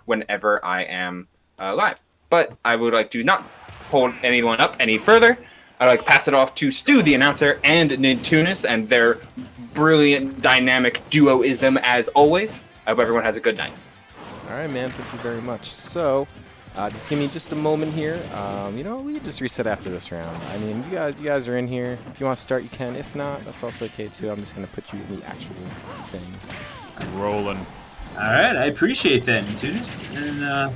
whenever I am live. But I would like to not hold anyone up any further. I'd like to pass it off to Stu, the announcer, and Nintunis, and their brilliant, dynamic duoism as always. I hope everyone has a good night. All right, man. Thank you very much. So, just give me just a moment here. We can just reset after this round. I mean, you guys are in here. If you want to start, you can. If not, that's also okay too. I'm just gonna put you in the actual thing. Rolling. All right, I appreciate that, Nintunis.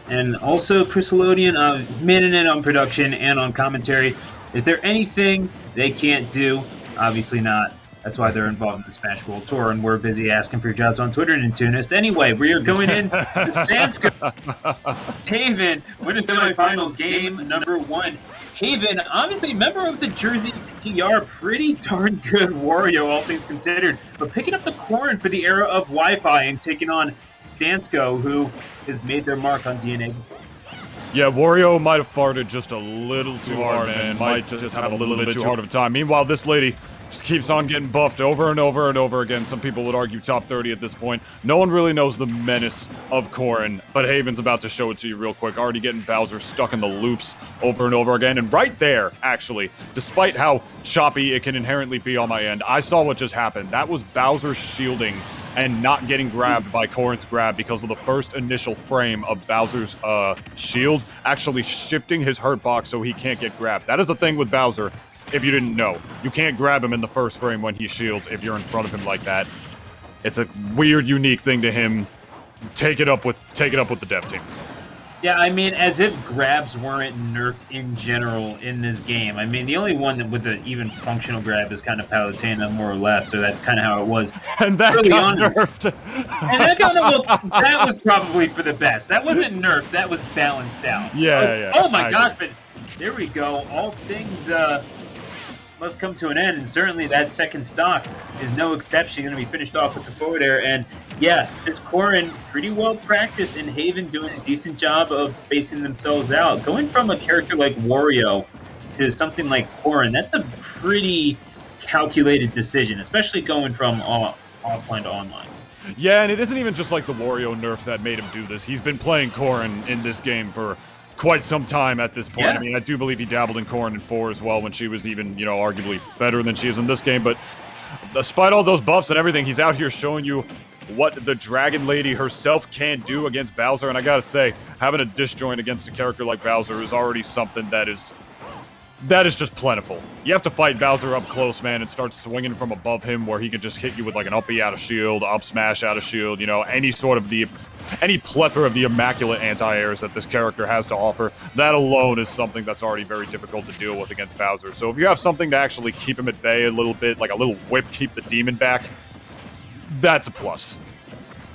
And also Chryssalodian, manning it on production and on commentary. Is there anything they can't do? Obviously not. That's why they're involved in the Smash World Tour, and we're busy asking for your jobs on Twitter, Nintunis. Anyway, we are going in to Sansko. Haven, winning semifinals, game number 1. Haven, obviously member of the Jersey PR, pretty darn good Wario, all things considered. But picking up the Corrin for the era of Wi-Fi and taking on Sansko, who has made their mark on DNA before. Yeah, Wario might have farted just a little too hard, man. Might just have a little bit too hard of a time. Meanwhile, this lady just keeps on getting buffed over and over and over again. Some people would argue top 30 at this point. No one really knows the menace of Corrin, but Haven's about to show it to you real quick. Already getting Bowser stuck in the loops over and over again. And right there, actually, despite how choppy it can inherently be on my end, I saw what just happened. That was Bowser shielding and not getting grabbed by Corrin's grab because of the first initial frame of Bowser's shield actually shifting his hurt box so he can't get grabbed. That is the thing with Bowser, if you didn't know. You can't grab him in the first frame when he shields if you're in front of him like that. It's a weird, unique thing to him. Take it up with the dev team. Yeah, I mean, as if grabs weren't nerfed in general in this game. I mean, the only one that with an even functional grab is kind of Palutena, more or less, so that's kind of how it was. And that got nerfed. And that was probably for the best. That wasn't nerfed, that was balanced out. Yeah. Oh my gosh, but there we go. All things must come to an end, and certainly that second stock is no exception. Going to be finished off with the forward air, and yeah, this Corrin pretty well practiced, and Haven doing a decent job of spacing themselves out. Going from a character like Wario to something like Corrin, that's a pretty calculated decision, especially going from offline to online. Yeah, and it isn't even just like the Wario nerfs that made him do this. He's been playing Corrin in this game for quite some time at this point. Yeah. I mean, I do believe he dabbled in Corrin in 4 as well when she was even, arguably better than she is in this game. But despite all those buffs and everything, he's out here showing you what the Dragon Lady herself can do against Bowser. And I gotta say, having a disjoint against a character like Bowser is already something that is just plentiful. You have to fight Bowser up close, man, and start swinging from above him where he can just hit you with like an uppy out of shield, up smash out of shield, any plethora of the immaculate anti-airs that this character has to offer. That alone is something that's already very difficult to deal with against Bowser. So if you have something to actually keep him at bay a little bit, like a little whip, keep the demon back, that's a plus.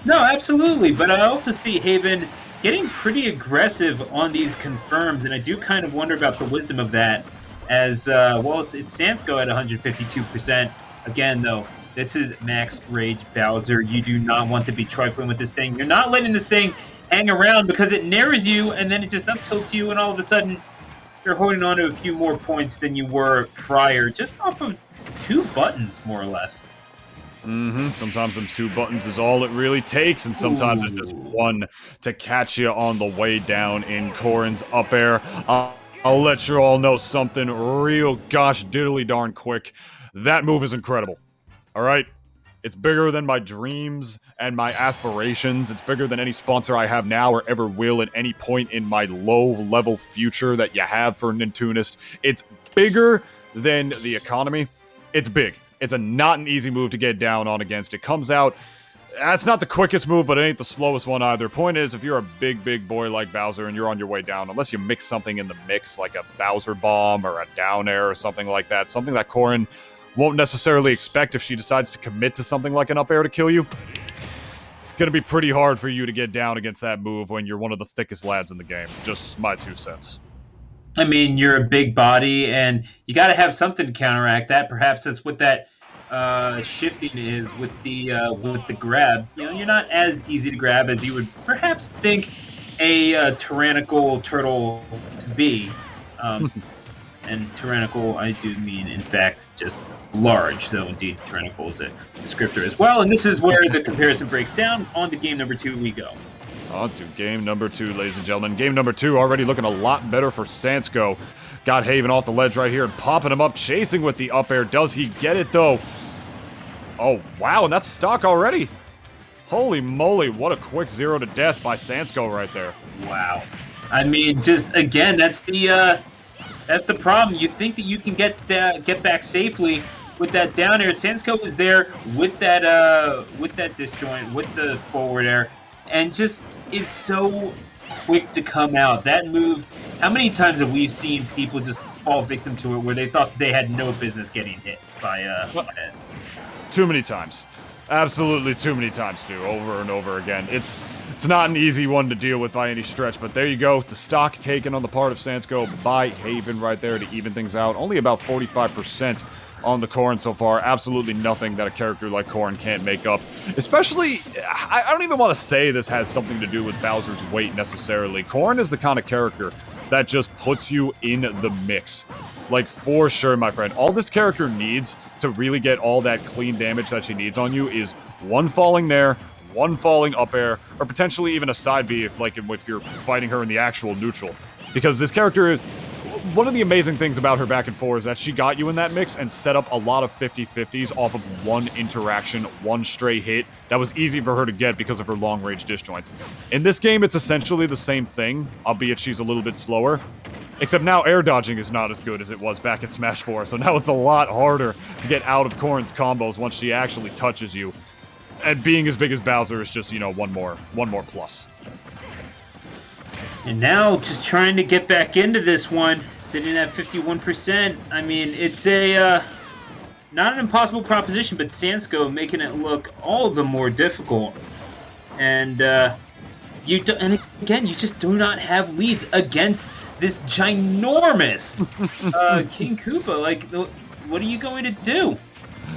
No, absolutely. But I also see Haven getting pretty aggressive on these confirms, and I do kind of wonder about the wisdom of that. As it's Sansko at 152%. Again, though, this is max rage Bowser. You do not want to be trifling with this thing. You're not letting this thing hang around because it narrows you, and then it just up tilts you, and all of a sudden you're holding on to a few more points than you were prior, just off of 2 buttons, more or less. Sometimes those 2 buttons is all it really takes, and sometimes it's just one to catch you on the way down in Corrin's up air. I'll let you all know something real gosh diddly darn quick. That move is incredible. Alright? It's bigger than my dreams and my aspirations. It's bigger than any sponsor I have now or ever will at any point in my low-level future that you have for Nintunis. It's bigger than the economy. It's big. It's not an easy move to get down on against. It comes out. That's not the quickest move, but it ain't the slowest one either. Point is, if you're a big boy like Bowser and you're on your way down, unless you mix something in the mix, like a Bowser bomb or a down air or something like that, something that Corrin won't necessarily expect if she decides to commit to something like an up air to kill you, it's going to be pretty hard for you to get down against that move when you're one of the thickest lads in the game. Just my 2 cents. I mean, you're a big body, and you got to have something to counteract that. Perhaps that's what that shifting is with the grab. You're not as easy to grab as you would perhaps think a tyrannical turtle to be. And tyrannical, I do mean, in fact, just large, though indeed tyrannical is a descriptor as well. And this is where the comparison breaks down. On to game number 2 we go. On to game number 2, ladies and gentlemen. Game number 2 already looking a lot better for Sansko. Got Haven off the ledge right here and popping him up, chasing with the up air. Does he get it, though? Oh, wow, and that's stock already. Holy moly, what a quick 0 to death by Sansko right there. Wow. I mean, just, again, that's the problem. You think that you can get back safely with that down air. Sansko was there with that disjoint, with the forward air, and just is so quick to come out. That move, how many times have we seen people just fall victim to it where they thought they had no business getting hit by it? Too many times. Absolutely too many times, Stu, over and over again. It's not an easy one to deal with by any stretch, but there you go. The stock taken on the part of Sansko by Haven right there to even things out. Only about 45% on the Corrin so far. Absolutely nothing that a character like Corrin can't make up. Especially, I don't even want to say this has something to do with Bowser's weight necessarily. Corrin is the kind of character that just puts you in the mix. Like, for sure, my friend. All this character needs to really get all that clean damage that she needs on you is one falling there, one falling up air, or potentially even a side B if you're fighting her in the actual neutral. Because this character is... One of the amazing things about her back and forth is that she got you in that mix and set up a lot of 50-50s off of one interaction, one stray hit. That was easy for her to get because of her long-range disjoints. In this game, it's essentially the same thing, albeit she's a little bit slower. Except now air dodging is not as good as it was back in Smash 4, so now it's a lot harder to get out of Corrin's combos once she actually touches you. And being as big as Bowser is just, one more plus. And now, just trying to get back into this one, sitting at 51%. I mean, it's not an impossible proposition, but Sansko making it look all the more difficult. And you just do not have leads against this ginormous King Koopa. Like, what are you going to do?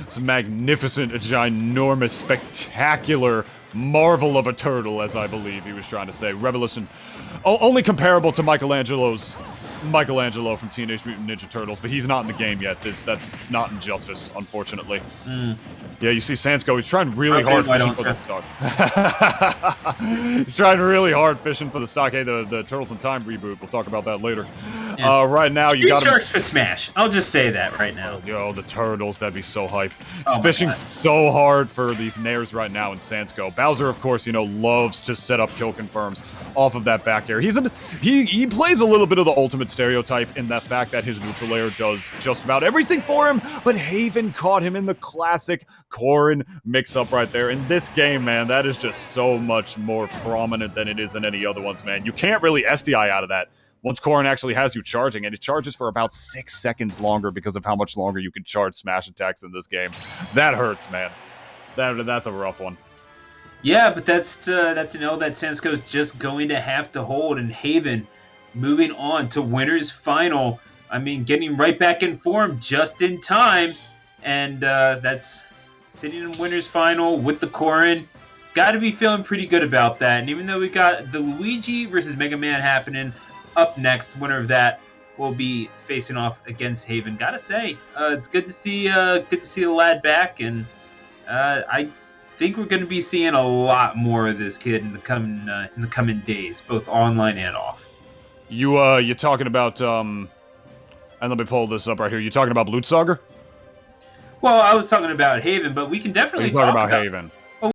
It's a magnificent, ginormous, spectacular marvel of a turtle, as I believe he was trying to say. Revolution. Only comparable to Michelangelo from Teenage Mutant Ninja Turtles, but he's not in the game yet. It's not injustice, unfortunately. Yeah, you see Sansko, he's trying really hard fishing for the stock. He's trying really hard fishing for the stock. Hey, the Turtles in Time reboot, we'll talk about that later. Yeah. Right now, you got Sharks for Smash. I'll just say that right now. Yo, the Turtles, that'd be so hype. He's fishing so hard for these nairs right now in Sansko. Bowser, of course, loves to set up kill confirms off of that back air. He plays a little bit of the ultimate stereotype in that fact that his neutral layer does just about everything for him, but Haven caught him in the classic Corrin mix-up right there. In this game, man, that is just so much more prominent than it is in any other ones, man. You can't really SDI out of that once Corrin actually has you charging, and it charges for about 6 seconds longer because of how much longer you can charge smash attacks in this game. That hurts, man. That's a rough one. Yeah, but that's to know that Sansko's just going to have to hold, and Haven moving on to winner's final. I mean, getting right back in form just in time, and that's sitting in winner's final with the Corrin. Got to be feeling pretty good about that. And even though we got the Luigi versus Mega Man happening up next, winner of that will be facing off against Haven. Gotta say, it's good to see the lad back, and I think we're going to be seeing a lot more of this kid in the coming days, both online and off. You talking about and let me pull this up right here. You talking about Blutsauger? Well, I was talking about Haven, but we can definitely talk about Haven.